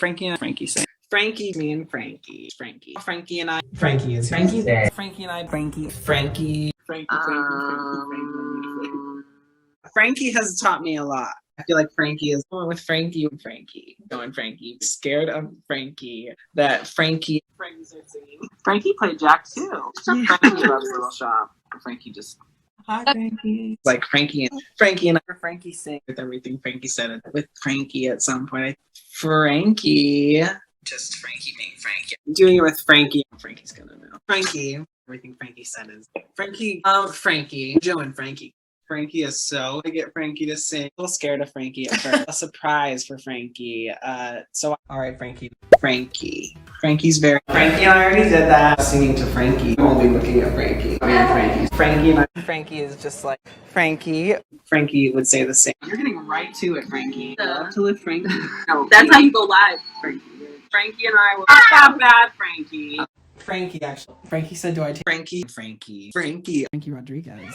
Frankie and Frankie say. Frankie, me and Frankie. Frankie. Frankie and I. Frankie is Frankie there. Frankie and I. Frankie. Frankie. Frankie. Frankie has taught me a lot. I feel like Frankie is going with Frankie and Frankie. Going Frankie. Scared of Frankie. That Frankie. Frankies are singing. Frankie played Jack too. Frankie loves Little Shop. Frankie just. Hi, Frankie. Like Frankie and Frankie sing with everything Frankie said with Frankie at some point. Frankie. Just Frankie being Frankie. I'm doing it with Frankie. Frankie's gonna know. Frankie. Everything Frankie said is Frankie. Frankie. Joe and Frankie. Frankie is so to get Frankie to sing. A little scared of Frankie at first. A surprise for Frankie. All right, Frankie. Frankie's very. Frankie and I already did that. Singing to Frankie. Only looking at Frankie. Frankie and I. Frankie is just like Frankie. Frankie would say the same. You're getting right to it, Frankie. To live Frankie. No, that's how you go live, Frankie. Frankie and I were not that bad, Frankie. Frankie, actually. Frankie said, do I take Frankie? Frankie Rodriguez.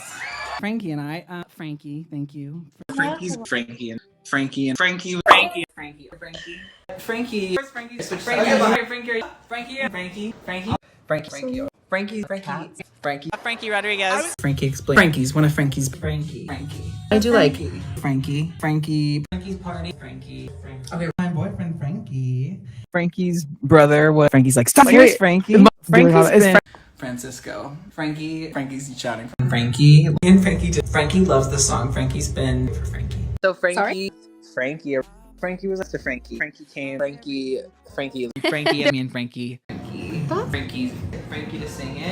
Frankie and I, Frankie, thank you. Frankie's Frankie and Frankie and Frankie. Frankie. Frankie. Frankie. Where's Frankie? Switch Frankie Rodriguez. Frankie explain. Frankie's one of Frankie's. Frankie. I do like Frankie's party. Frankie. Okay, my boyfriend Frankie. Frankie's brother was. Frankie's like, stop. Here's Frankie. Francisco. Frankie's shouting. Frankie and Frankie loves the song. Frankie's been for Frankie. So Frankie. Sorry? Frankie was after Frankie. Frankie came. Frankie, me and Frankie. Frankie to sing it.